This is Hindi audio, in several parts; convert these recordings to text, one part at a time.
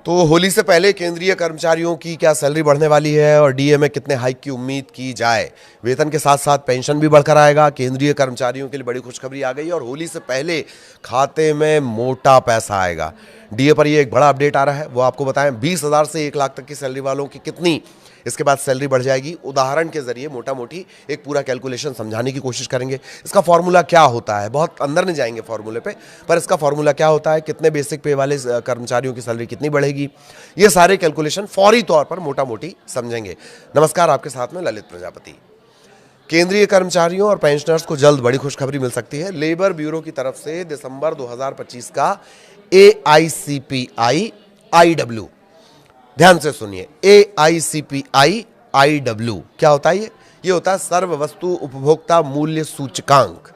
तो होली से पहले केंद्रीय कर्मचारियों की क्या सैलरी बढ़ने वाली है और डीए में कितने हाइक की उम्मीद की जाए। वेतन के साथ साथ पेंशन भी बढ़कर आएगा। केंद्रीय कर्मचारियों के लिए बड़ी खुशखबरी आ गई और होली से पहले खाते में मोटा पैसा आएगा। डीए पर ये एक बड़ा अपडेट आ रहा है, वो आपको बताएं। 20,000 से 1 लाख तक की सैलरी वालों की कितनी इसके बाद सैलरी बढ़ जाएगी, उदाहरण के जरिए मोटा मोटी एक पूरा कैलकुलेशन समझाने की कोशिश करेंगे। इसका फॉर्मूला क्या होता है, बहुत अंदर नहीं जाएंगे फॉर्मूले पे, पर इसका फॉर्मूला क्या होता है, कितने बेसिक पे वाले कर्मचारियों की सैलरी कितनी बढ़ेगी, ये सारे कैलकुलेशन फौरी तौर पर मोटा मोटी समझेंगे। नमस्कार, आपके साथ में ललित प्रजापति। केंद्रीय कर्मचारियों और पेंशनर्स को जल्द बड़ी खुशखबरी मिल सकती है। लेबर ब्यूरो की तरफ से दिसंबर 2025 का AICPI IW, ध्यान से सुनिए, AICPI IW क्या होता है? ये होता है सर्व वस्तु उपभोक्ता मूल्य सूचकांक।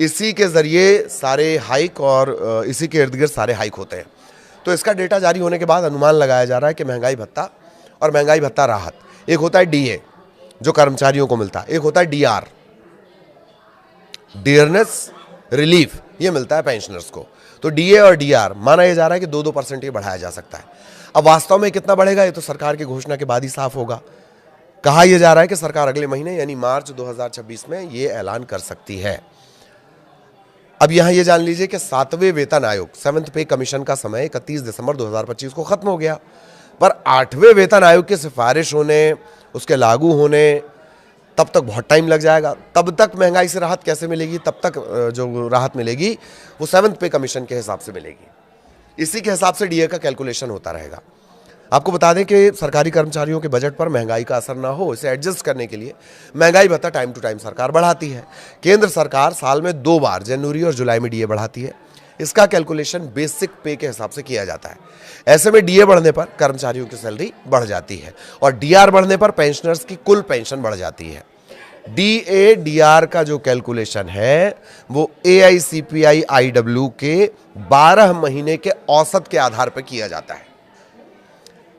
इसी के जरिए सारे हाइक और इसी के इर्द गिर्द सारे हाइक होते हैं। तो इसका डेटा जारी होने के बाद अनुमान लगाया जा रहा है कि महंगाई भत्ता और महंगाई भत्ता राहत, एक होता है डीए जो कर्मचारियों को मिलता है, एक होता है डीआर, डियरनेस रिलीफ, ये मिलता है पेंशनर्स को। तो डीए और डीआर माना यह जा रहा है कि 2-2% ये बढ़ाया जा सकता है। अब वास्तव में कितना बढ़ेगा ये तो सरकार की घोषणा के बाद ही साफ होगा। कहा यह जा रहा है कि सरकार अगले महीने यानी मार्च 2026 में ये ऐलान कर सकती है। अब यहां ये जान लीजिए कि 7वें वेतन आयोग 7th पे कमीशन का समय 31 दिसंबर 2025 को खत्म हो गया, पर 8वें वेतन आयोग की सिफारिश होने, उसके लागू होने तब तक बहुत टाइम लग जाएगा। तब तक महंगाई से राहत कैसे मिलेगी? तब तक जो राहत मिलेगी वो 7th पे कमीशन के हिसाब से मिलेगी। इसी के हिसाब से डीए का कैलकुलेशन होता रहेगा। आपको बता दें कि सरकारी कर्मचारियों के बजट पर महंगाई का असर ना हो, इसे एडजस्ट करने के लिए महंगाई भत्ता टाइम टू टाइम सरकार बढ़ाती है। केंद्र सरकार साल में 2 बार जनवरी और जुलाई में डीए बढ़ाती है। इसका कैलकुलेशन बेसिक पे के हिसाब से किया जाता है। ऐसे में डीए बढ़ने पर कर्मचारियों की सैलरी बढ़ जाती है और डीआर बढ़ने पर पेंशनर्स की कुल पेंशन बढ़ जाती है। डीए डीआर का जो कैलकुलेशन है वो AICPI IW के 12 महीने के औसत के आधार पर किया जाता है।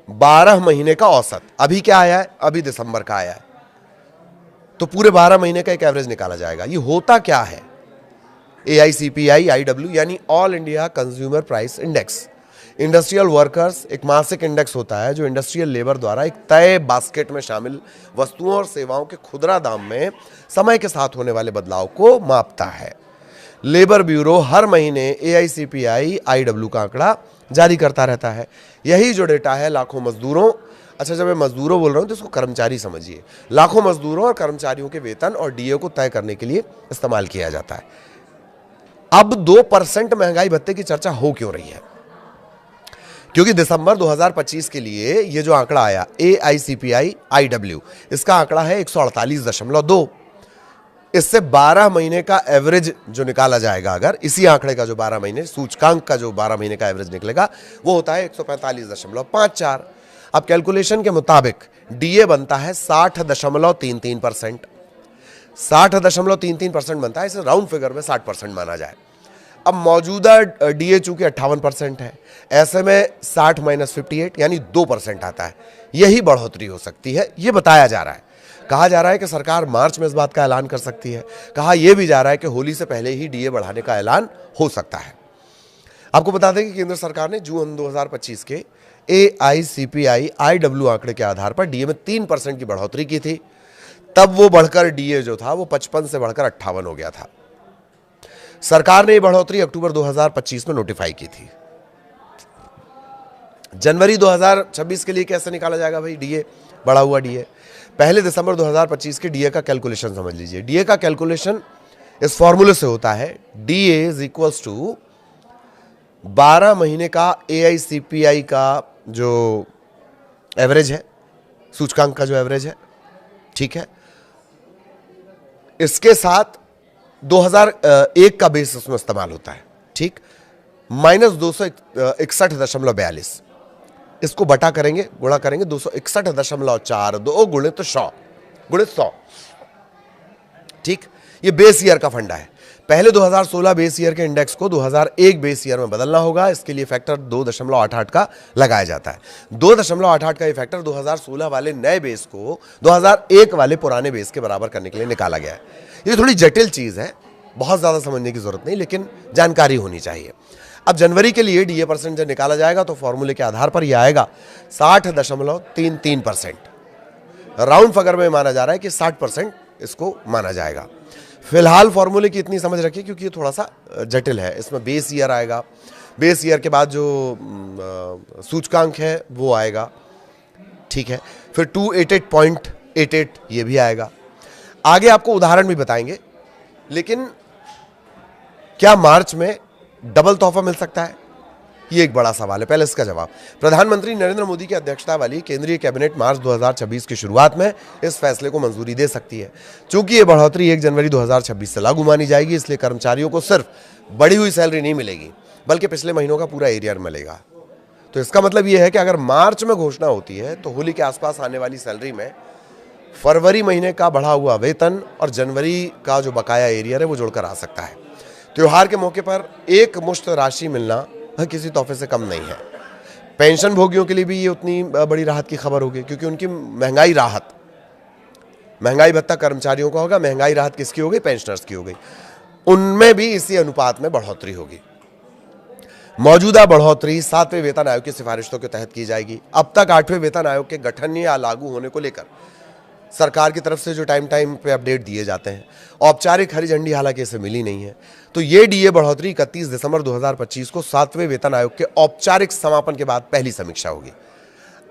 12 महीने का औसत। अभी क्या आया है? अभी दिसंबर का आया है, तो पूरे 12 महीने का एक एवरेज निकाला जाएगा। ये होता क्या है? AICPI IW यानी all India consumer price index. Industrial workers एक मासिक इंडेक्स होता है जो इंडस्ट्रियल लेबर द्वारा एक तय बास्केट में शामिल वस्तुओं और सेवाओं के खुदरा दाम में समय के साथ होने वाले बदलाव को मापता है। लेबर ब्यूरो हर महीने AICPI IW का आंकड़ा जारी करता रहता है। यही जो डेटा है लाखों मजदूरों, अच्छा जब मैं मजदूरों बोल रहा हूं तो इसको कर्मचारी समझिए, लाखों मजदूरों और कर्मचारियों के वेतन और डीए को तय करने के लिए इस्तेमाल किया जाता है। अब 2% महंगाई भत्ते की चर्चा हो क्यों रही है? क्योंकि दिसंबर 2025 के लिए ये जो आंकड़ा आया AICPI IW, इसका आंकड़ा है 148.2। इससे 12 महीने का एवरेज जो निकाला जाएगा, अगर इसी आंकड़े का जो 12 महीने सूचकांक का जो 12 महीने का एवरेज निकलेगा वो होता है 145.54। अब कैलकुलेशन के मुताबिक डीए बनता है 60.33%। 60.33% बनता है, इसे राउंड फिगर में 60% माना जाए। अब मौजूदा डीए चूंकि 58% है, ऐसे में 60 - 58 यानी 2% आता है। यही बढ़ोतरी हो सकती है, ये बताया जा रहा है। कहा जा रहा है कि सरकार मार्च में इस बात का ऐलान कर सकती है। कहा यह भी जा रहा है कि होली से पहले ही डीए बढ़ाने का ऐलान हो सकता है। आपको बता दें कि केंद्र सरकार ने जून 2025 के AICPI IW आंकड़े के आधार पर डीए में 3% की बढ़ोतरी की थी। तब वो बढ़कर डीए जो था वो 55 से बढ़कर 58 हो गया था। सरकार ने ये बढ़ोतरी अक्टूबर 2025 में नोटिफाई की थी। जनवरी 2026 के लिए कैसे निकाला जाएगा भाई डीए, बढ़ा हुआ डीए? पहले दिसंबर 2025 के डीए का कैलकुलेशन समझ लीजिए। डीए का कैलकुलेशन इस फॉर्मूले से होता है, डीए इज इक्वल्स टू 12 महीने का AICPI का जो एवरेज है, सूचकांक का जो एवरेज है, ठीक है, इसके साथ 2001 का बेस उसमें इस्तेमाल होता है, ठीक, माइनस 261.42। इसको बटा करेंगे, गुणा करेंगे 261.42 गुणित 100, ठीक। ये बेस ईयर का फंडा है। पहले 2016 बेस ईयर के इंडेक्स को 2001 बेस ईयर में बदलना होगा। इसके लिए फैक्टर 2.88 का लगाया जाता है। 2.88 का ये फैक्टर 2016 वाले नए बेस को 2001 वाले पुराने बेस के बराबर करने के लिए निकाला गया है। ये थोड़ी जटिल चीज है, बहुत ज्यादा समझने की जरूरत नहीं, लेकिन जानकारी होनी चाहिए। अब जनवरी के लिए डीए परसेंट जब निकाला जाएगा तो फॉर्मूले के आधार पर यह आएगा 60.33%। राउंड फिगर में माना जा रहा है कि 60% इसको माना जाएगा। फिलहाल फॉर्मूले की इतनी समझ रखिए क्योंकि ये थोड़ा सा जटिल है। इसमें बेस ईयर आएगा, बेस ईयर के बाद जो सूचकांक है वो आएगा, ठीक है। फिर 288.88 ये भी आएगा। आगे आपको उदाहरण भी बताएंगे। लेकिन क्या मार्च में डबल तोहफा मिल सकता है? ये एक बड़ा सवाल है। पहले इसका जवाब, प्रधानमंत्री नरेंद्र मोदी की अध्यक्षता वाली केंद्रीय कैबिनेट मार्च 2026 की शुरुआत में इस फैसले को मंजूरी दे सकती है। चूंकि ये बढ़ोतरी 1 जनवरी 2026 से लागू मानी जाएगी, इसलिए कर्मचारियों को सिर्फ बढ़ी हुई सैलरी नहीं मिलेगी बल्कि पिछले महीनों का पूरा एरियर मिलेगा। तो इसका मतलब यह है कि अगर मार्च में घोषणा होती है तो होली के आसपास आने वाली सैलरी में फरवरी महीने का बढ़ा हुआ वेतन और जनवरी का जो बकाया एरियर है वो जुड़कर आ सकता है। त्योहार के मौके पर एक मुश्त राशि मिलना किसी तोहफे से कम नहीं है। पेंशन भोगियों के लिए भी ये उतनी बड़ी राहत की खबर होगी क्योंकि उनकी महंगाई भत्ता कर्मचारियों का होगा, महंगाई राहत किसकी हो गई? पेंशनर्स की हो गई। उनमें भी इसी अनुपात में बढ़ोतरी होगी। मौजूदा बढ़ोतरी 7वें वेतन आयोग की सिफारिशों के तहत की जाएगी। अब तक 8वें वेतन आयोग के गठन या लागू होने को लेकर सरकार की तरफ से जो टाइम पे अपडेट दिए जाते हैं, औपचारिक हरी झंडी हालांकि इसे मिली नहीं है। तो ये डीए बढ़ोतरी 31 दिसंबर 2025 को 7वें वेतन आयोग के औपचारिक समापन के बाद पहली समीक्षा होगी।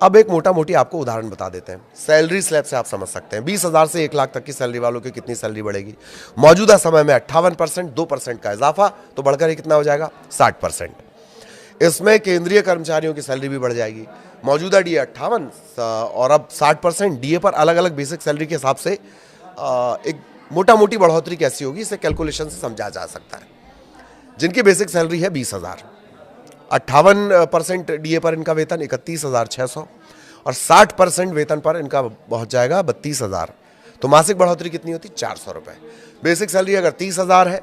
अब एक मोटा मोटी आपको उदाहरण बता देते हैं। सैलरी स्लैब से आप समझ सकते हैं 20,000 से 1 लाख तक की सैलरी वालों की कितनी सैलरी बढ़ेगी। मौजूदा समय में 58%, 2% का इजाफा तो बढ़कर ये कितना हो जाएगा? 60%। इसमें केंद्रीय कर्मचारियों की सैलरी भी बढ़ जाएगी। मौजूदा डीए 58 और अब 60%। डीए पर अलग अलग बेसिक सैलरी के हिसाब से एक मोटा मोटी बढ़ोतरी कैसी होगी इसे कैलकुलेशन से समझा जा सकता है। जिनकी बेसिक सैलरी है 20,000, 58% डीए पर इनका वेतन 31,600 और 60% वेतन पर इनका पहुंच जाएगा 32,000। तो मासिक बढ़ोतरी कितनी होती? 400 रुपये। बेसिक सैलरी अगर 30,000 है,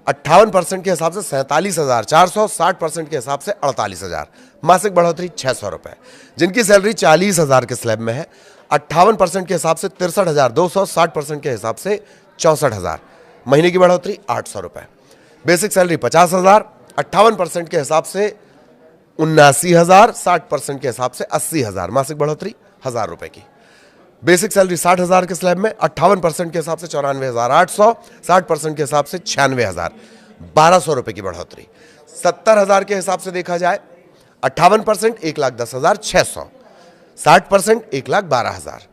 58% के हिसाब से 47,400, 60% के हिसाब से 48,000, मासिक बढ़ोतरी 600 रुपये। जिनकी सैलरी 40,000 के स्लैब में है, 58% के हिसाब से 63,200, 60% के हिसाब से 64,000, महीने की बढ़ोतरी 800 रुपये। बेसिक सैलरी 50,000, 58% के हिसाब से 79,000, 60% के हिसाब से 80,000, मासिक बढ़ोतरी 1,000 रुपये की। बेसिक सैलरी 60,000 के स्लैब में, 58% के हिसाब से 94,800, 60% के हिसाब से 96,000, 1,200 रुपये की बढ़ोतरी। 70,000 के हिसाब से देखा जाए, 58% 1,10,600, 60% 1,12,000,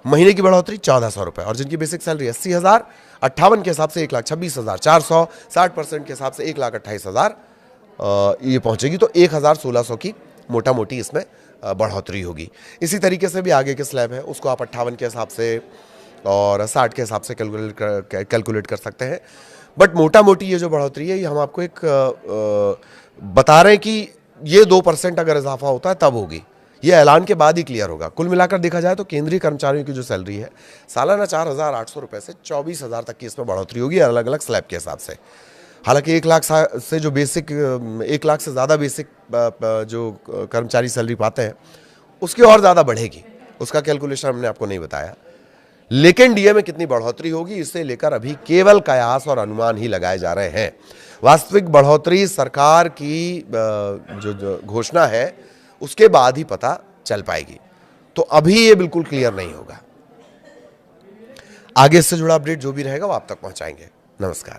महीने की बढ़ोतरी 1,400 रुपये। और जिनकी बेसिक सैलरी 80,000, 58 के हिसाब से 1,26,400, 60% के हिसाब से 1,28,000 ये पहुंचेगी। तो 1,1600 की मोटा मोटी इसमें बढ़ोतरी होगी। इसी तरीके से भी आगे के स्लैब है उसको आप 58 के हिसाब से और 60 के हिसाब से कैलकुलेट कर सकते हैं। बट मोटा मोटी ये जो बढ़ोतरी है ये हम आपको एक बता रहे हैं कि ये 2% अगर इजाफा होता है तब होगी। ये ऐलान के बाद ही क्लियर होगा। कुल मिलाकर देखा जाए तो केंद्रीय कर्मचारियों की जो सैलरी है सालाना 4,800 रुपये से 24,000 तक की इसमें बढ़ोतरी होगी अलग अलग स्लैब के हिसाब से। हालांकि 1 लाख से जो बेसिक 1 लाख से ज़्यादा बेसिक जो कर्मचारी सैलरी पाते हैं उसकी और ज़्यादा बढ़ेगी, उसका कैलकुलेशन हमने आपको नहीं बताया। लेकिन डीए में कितनी बढ़ोतरी होगी इसे लेकर अभी केवल कयास और अनुमान ही लगाए जा रहे हैं। वास्तविक बढ़ोतरी सरकार की जो घोषणा है उसके बाद ही पता चल पाएगी। तो अभी ये बिल्कुल क्लियर नहीं होगा। आगे इससे जुड़ा अपडेट जो भी रहेगा वो आप तक पहुंचाएंगे। नमस्कार।